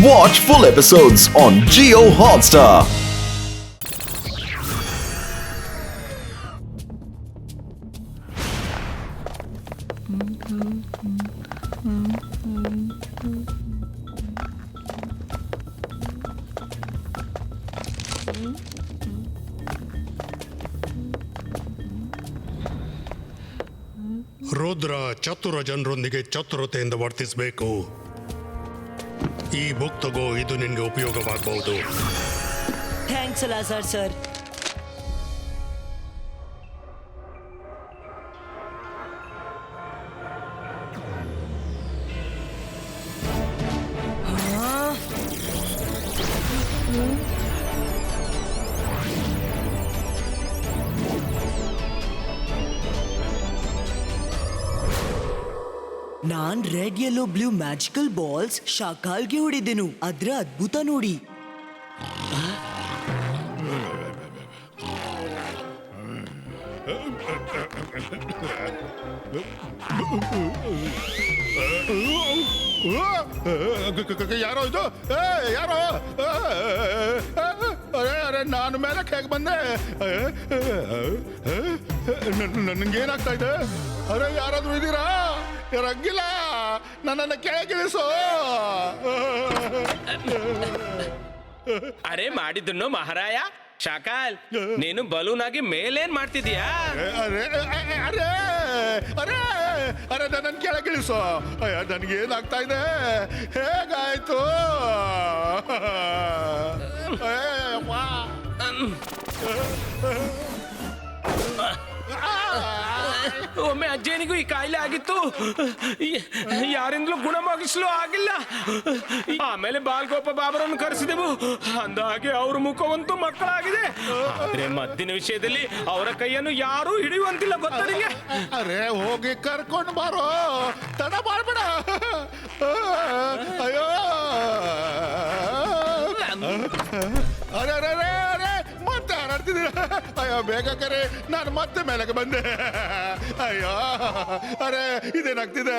Watch full episodes on Jio Hotstar. Rudra ಚತುರ ಜನರೊಂದಿಗೆ ಚತುರತೆಯಿಂದ ವರ್ತಿಸಬೇಕು. ಈ ಬುಕ್ ತಗೋ, ಇದು ನಿನ್ಗೆ ಉಪಯೋಗವಾಗಬಹುದು. ಥ್ಯಾಂಕ್ಸ್ ಅಲ್ಲ ಸರ್. ನಾನ್ red yellow blue magical balls ಶಾಕಾಲ್ಗೆ ಹೊಡಿದೆನು. ಅದ್ರ ಅದ್ಭುತ ನೋಡಿ. ಯಾರೋ ಇದು? ಯಾರೋ? ಅರೆ ನಾನು ಮೇಲಕ್ಕೆ ಹೇಗೆ ಬಂದೆ? ನನ್ಗೇನಾಗ್ತಾ ಇದೆ? ಅರೆ ಯಾರಾದ್ರೂ ಇದ್ದೀರಾ? ರಂಗಿಲ್ಲ, ನನ್ನನ್ನು ಕೆಳಗಿಳಿಸೋ. ಅರೆ ಮಾಡಿದ್ದನ್ನು ಮಹಾರಾಯ ಶಾಕಾಲ್, ನೀನು ಬಲೂನ್ ಆಗಿ ಮೇಲೇನ್ ಮಾಡ್ತಿದೀಯಾ? ಅರೆ ಅರೆ ಅರೆ ಅರೆ ನನ್ನನ್ನು ಕೆಳಗಿಳಿಸೋ. ಅಯ್ಯ ನನ್ಗೇನಾಗ್ತಾ ಇದೆ? ಹೇಗಾಯ್ತು? ಒಮ್ಮೆ ಅಜ್ಜನಿಗೂ ಈ ಕಾಯಿಲೆ ಆಗಿತ್ತು, ಯಾರಿಂದಲೂ ಗುಣವಾಗಿಸಲು ಆಗಿಲ್ಲ. ಆಮೇಲೆ ಬಾಲ್ಗೋಪ ಬಾಬರನ್ನು ಕರೆಸಿದೆವು, ಅಂದಾಗೆ ಅವ್ರ ಮುಖವಂತೂ ಮಕ್ಕಳಾಗಿದೆ. ಆದ್ರೆ ಮದ್ದಿನ ವಿಷಯದಲ್ಲಿ ಅವರ ಕೈಯನ್ನು ಯಾರೂ ಹಿಡಿಯುವಂತಿಲ್ಲ, ಗೊತ್ತಾ ನಿಂಗೆ? ಅರೆ ಹೋಗಿ ಕರ್ಕೊಂಡು ಬಾರೋ, ತಡ ಮಾಡ್ಬೇಡ. ಅಯ್ಯೋ ಅರೆ ಅರೆ ಅರೆ ಅರೆ ಮತ್ತೆ ಹಾರಾಡ್ತಿದ್ದೀರ? ಅಯ್ಯೋ ಬೇಗ ಕರೆ, ನಾನು ಮತ್ತೆ ಮೇಲಕ್ಕೆ ಬಂದೆ. ಅಯ್ಯೋ ಅರೆ ಇದೇನಾಗ್ತಿದೆ?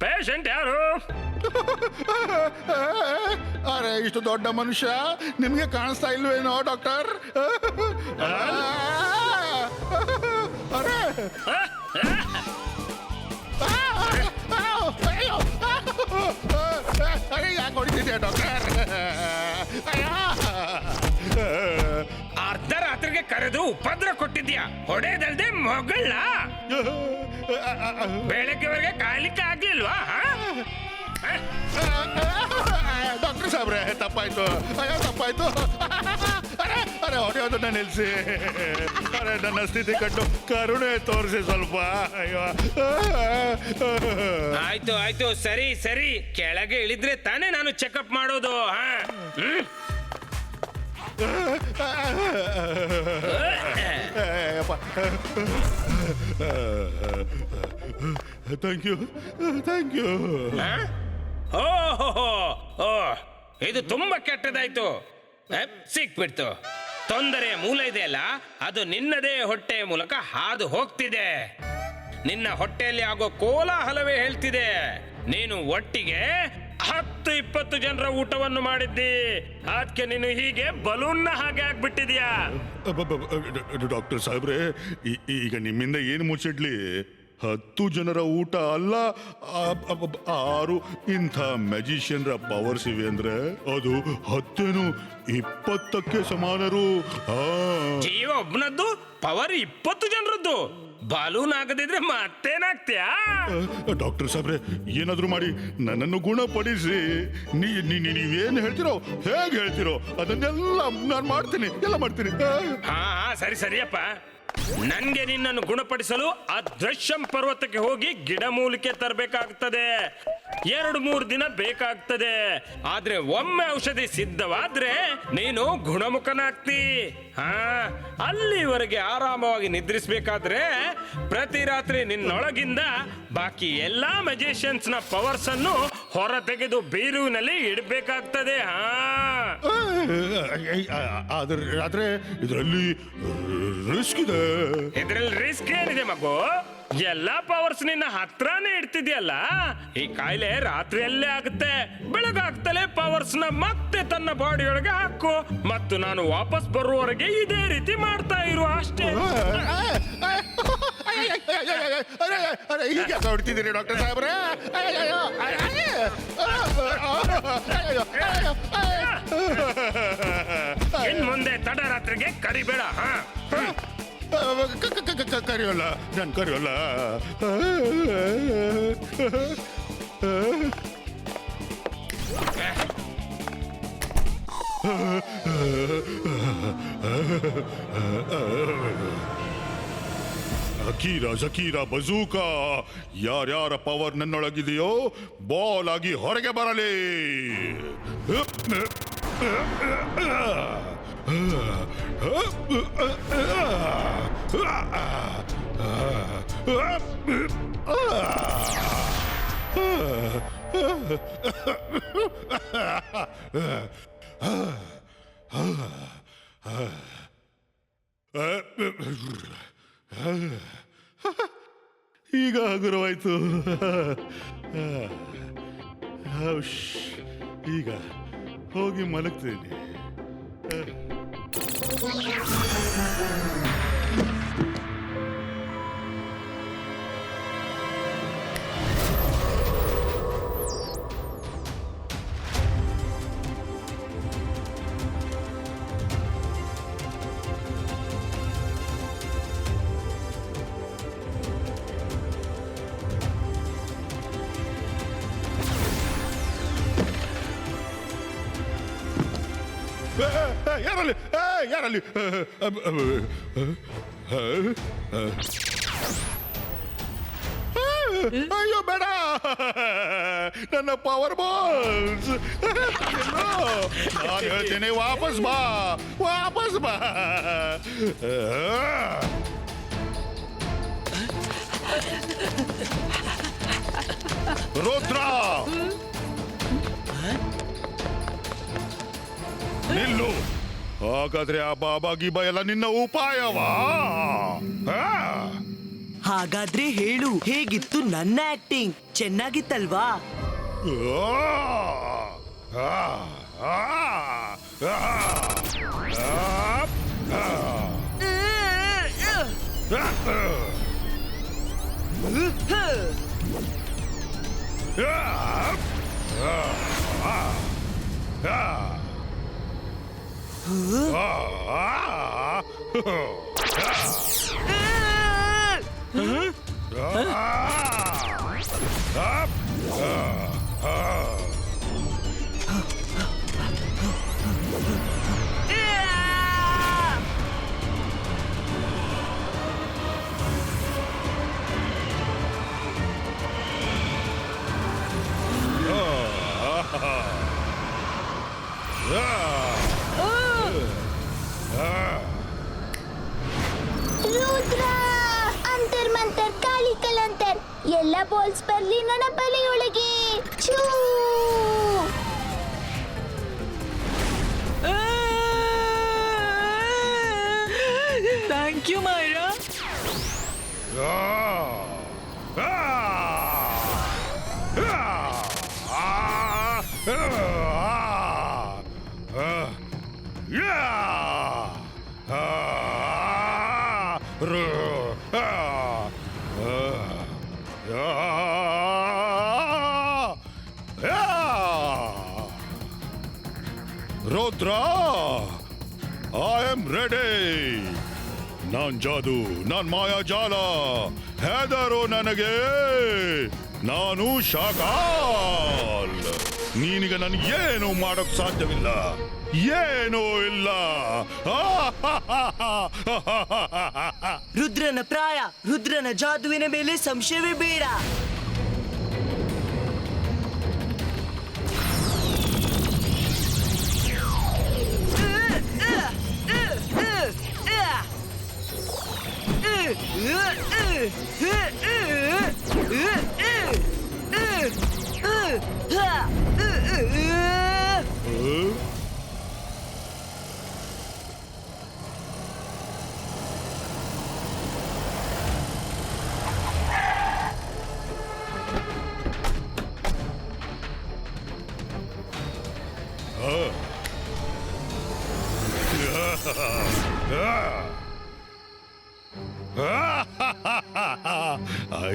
ಪೇಷಂಟ್ ಯಾರು? ಅರೆ ಇಷ್ಟು ದೊಡ್ಡ ಮನುಷ್ಯ ನಿಮ್ಗೆ ಕಾಣಿಸ್ತಾ ಇಲ್ವೇನೋ ಡಾಕ್ಟರ್? ಅರೆ ಅರೆ ಯಾಕೆ ಹೊಡಿತಿದ್ಯಾ ಡಾಕ್ಟರ್? ಅರ್ಧ ರಾತ್ರಿಗೆ ಕರೆದು ಉಪದ್ರ ಕೊಟ್ಟಿದ್ಯಾ, ಹೊಡೆದಲ್ದೆ ಮಗಳ. ಬೆಳಗ್ಗೆವರೆಗೆ ಕಾಯ್ಲಿಕ್ಕೆ ಆಗ್ಲಿಲ್ವಾ? ಡಾಕ್ಟರ್ ಸಾಬ್ರೆ ತಪ್ಪಾಯ್ತು. ಅಯ್ಯೋ ತಪ್ಪಾಯ್ತು. ಅರೆ ಹೊಡೆಯೋದನ್ನ ನಿಲ್ಸಿ. ಅರೆ ನನ್ನ ಸ್ಥಿತಿ ಕಂಡು ಕರುಣೆ ತೋರಿಸಿ ಸ್ವಲ್ಪ. ಅಯ್ಯೋ ಆಯ್ತು ಸರಿ, ಕೆಳಗೆ ಇಳಿದ್ರೆ ತಾನೇ ನಾನು ಚೆಕಪ್ ಮಾಡೋದು. Thank you. ಇದು ತುಂಬಾ ಕೆಟ್ಟದಾಯ್ತು. ಸಿಕ್ಬಿಡ್ತು. ತೊಂದರೆಯ ಮೂಲ ಇದೆಯಲ್ಲ, ಅದು ನಿನ್ನದೇ ಹೊಟ್ಟೆಯ ಮೂಲಕ ಹಾದು ಹೋಗ್ತಿದೆ. ನಿನ್ನ ಹೊಟ್ಟೆಯಲ್ಲಿ ಆಗೋ ಕೋಲಾಹಲವೇ ಹೇಳ್ತಿದೆ. ನೀನು ಒಟ್ಟಿಗೆ 10-20 ಜನರ ಊಟವನ್ನು ಮಾಡಿದ್ದಿ, ಅದಕ್ಕೆ ನೀನು ಹೀಗೆ ಬಲೂನ್ನ ಹಾಗೆ ಆಗ್ಬಿಟ್ಟಿದ್ಯಾ. ಡಾಕ್ಟರ್ ಸಾಹೇಬ್ರೆ, ಈಗ ನಿಮ್ಮಿಂದ ಏನು ಮುಚ್ಚಿಡ್ಲಿ? 10 ಜನರ ಊಟ ಅಲ್ಲ, 6 ಇಂಥ ಮ್ಯಾಜಿಷಿಯನ್ರ ಪವರ್ಸ್ ಇವೆ ಅಂದ್ರೆ ಅದು 10 20ಕ್ಕೆ ಸಮಾನರು. ಜೀವ ಒಬ್ಬನದ್ದು ಪವರ್ 20 ಜನರದ್ದು. ಬಲೂನ್ ಆಗದಿದ್ರೆ ಮತ್ತೇನಾಗ್ತೀಯಾ? ಡಾಕ್ಟರ್ ಸಾಹೇಬ್ರೆ, ಏನಾದ್ರೂ ಮಾಡಿ ನನ್ನನ್ನು ಗುಣಪಡಿಸಿ. ನೀವೇನು ಹೇಳ್ತಿರೋ, ಹೇಗೆ ಹೇಳ್ತಿರೋ ಅದನ್ನೆಲ್ಲ ನಾನು ಮಾಡ್ತೀನಿ, ಎಲ್ಲ ಮಾಡ್ತೀನಿ. ಹಾ ಸರಿಯಪ್ಪ. ನನ್ಗೆ ನಿನ್ನನ್ನು ಗುಣಪಡಿಸಲು ಅದೃಶ್ಯಂ ಪರ್ವತಕ್ಕೆ ಹೋಗಿ ಗಿಡಮೂಲಿಕೆ ತರಬೇಕಾಗ್ತದೆ. 2-3 ದಿನ ಬೇಕಾಗ್ತದೆ. ಆದ್ರೆ ಒಮ್ಮೆ ಔಷಧಿ ಸಿದ್ಧವಾದ್ರೆ ನೀನು ಗುಣಮುಖನಾಗ್ತಿ. ಅಲ್ಲಿವರೆಗೆ ಆರಾಮವಾಗಿ ನಿದ್ರಿಸಬೇಕಾದ್ರೆ ಪ್ರತಿ ರಾತ್ರಿ ನಿನ್ನೊಳಗಿಂದ ಬಾಕಿ ಎಲ್ಲಾ ಮ್ಯಾಜಿಷಿಯನ್ಸ್ ನ ಪವರ್ಸ್ ಅನ್ನು ಹೊರ ತೆಗೆದು ಬೀರುವಿನಲ್ಲಿ ಇಡಬೇಕಾಗ್ತದೆ. ಆದ್ರೆ ಇದರಲ್ಲಿ ರಿಸ್ಕ್ ಇದೆ. ಇದ್ರಲ್ಲಿ ರಿಸ್ಕ್ ಏನಿದೆ ಮಗು? ಎಲ್ಲಾ ಪವರ್ಸ್ ನಿನ್ನ ಹತ್ರನೇ ಇಡ್ತಿದ್ಯಲ್ಲ. ಈ ಕಾಯಿಲೆ ರಾತ್ರಿಯಲ್ಲೇ ಆಗುತ್ತೆ, ಬೆಳಗಾಗ್ತಲೇ ಪವರ್ಸ್ ನ ಮತ್ತೆ ತನ್ನ ಬಾಡಿ ಒಳಗೆ ಹಾಕು ಮತ್ತು ನಾನು ವಾಪಸ್ ಬರುವವರೆಗೆ ಇದೇ ರೀತಿ ಮಾಡ್ತಾ ಇರು ಅಷ್ಟೇ. ಈಗ ಹೊಡ್ತಿದ್ದೀರಿ ಡಾಕ್ಟರ್ ಸಾಹೇಬ್ರೆ? ಇನ್ ಮುಂದೆ ತಡರಾತ್ರಿಗೆ ಕರಿಬೇಡ. ಕರಿಯೋಲ್ಲ, ನಾನು ಕರಿಯೋಲ್ಲ. ಅಕೀರಾ ಜಕೀರಾ ಬಜೂಕಾ, ಯಾರ್ಯಾರ ಪವರ್ ನನ್ನೊಳಗಿದೆಯೋ ಬಾಲ್ ಆಗಿ ಹೊರಗೆ ಬರಲಿ. ಈಗ ಹಗುರವಾಯ್ತು. ಈಗ ಹೋಗಿ ಮಲಗ್ತೀನಿ. ಯಾರಲ್ಲಿ ಯಾರಲ್ಲಿ? ಅಯ್ಯೋ ಬೇಡ, ನನ್ನ ಪವರ್ ಬಾಲ್ಸ್. ನಾನು ಹೇಳ್ತೇನೆ, ವಾಪಸ್ ಬಾ, ವಾಪಸ್ ಬಾ. ರುದ್ರ ನಿಲ್ಲು. ಹಾಗಾದ್ರೆ ಆ ಬಾಬಾ ಗೀಬಾ ಎಲ್ಲ ನಿನ್ನ ಉಪಾಯವಾ? ಹಾಗಾದ್ರೆ ಹೇಳು, ಹೇಗಿತ್ತು ನನ್ನ ಆಕ್ಟಿಂಗ್? ಚೆನ್ನಾಗಿತ್ತಲ್ವಾ? ರುದ್ರ ಅಂತರ್ ಮಂತರ್ ಕಾಳಿ ಕಲಂತರ್ ಎಲ್ಲ ಬಾಲ್ಸ್ ಬರ್ಲಿ ನನ್ನ ಬಲೆಯೊಳಗೆ. ಛೂ! Thank you Myra. Rudra, I am ready. ನಾನ್ ಜಾದು, ನಾನ್ ಮಾಯಾಜಾಲ. ಹೆದರು ನನಗೆ, ನಾನು ಶಾಕಾಲ್. ನೀನೀಗ ನನ್ಗೇನು ಮಾಡೋಕ್ ಸಾಧ್ಯವಿಲ್ಲ, ಏನೂ ಇಲ್ಲ. ರುದ್ರನ ಪ್ರಾಯ, ರುದ್ರನ ಜಾದುವಿನ ಮೇಲೆ ಸಂಶಯವೇ ಬೇಡ.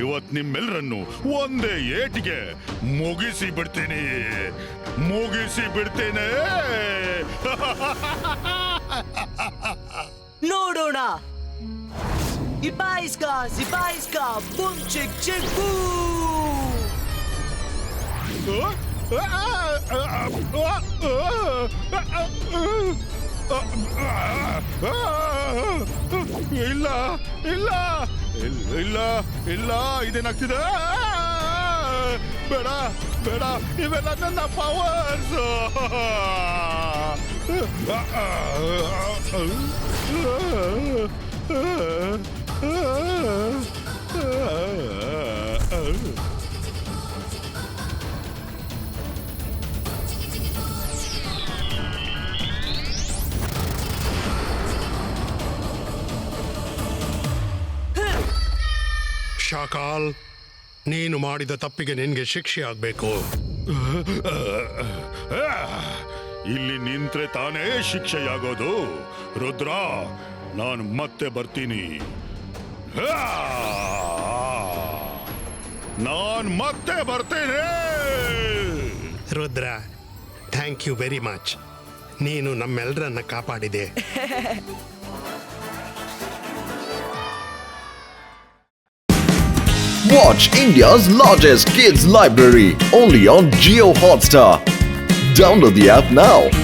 ಇವತ್ ನಿಮ್ಮೆಲ್ಲರನ್ನು ಒಂದೇ ಏಟಿಗೆ ಮುಗಿಸಿ ಬಿಡ್ತೀನಿ. ನೋಡೋಣ. ಇಬಾಯಿಸ್ಕಾ ಬೂಮ್ ಚಿಕ್ ಚಿಕ್ ಬೂ. ಇಲ್ಲ ಇಲ್ಲ ಇಲ್ಲ ಇಲ್ಲ ಇಲ್ಲ ಇದೇನಾಗ್ತಿದೆ? ಬೇಡ ಬೇಡ, ಇವೆಲ್ಲ ನನ್ನ ಪವರ್ಸ್. ಶಾಕಾಲ್, ನೀನು ಮಾಡಿದ ತಪ್ಪಿಗೆ ನಿನ್ಗೆ ಶಿಕ್ಷೆ ಆಗ್ಬೇಕು. ಇಲ್ಲಿ ನಿಂತ್ರೆ ತಾನೇ ಶಿಕ್ಷೆಯಾಗೋದು. ರುದ್ರ, ನಾನು ಮತ್ತೆ ಬರ್ತೀನಿ. ನಾನು ಮತ್ತೆ ಬರ್ತೇನೆ. Rudra, thank you very much. ನೀನು ನಮ್ಮೆಲ್ಲರನ್ನ ಕಾಪಾಡಿದೆ. Watch India's largest kids library only on Jio Hotstar. Download the app now.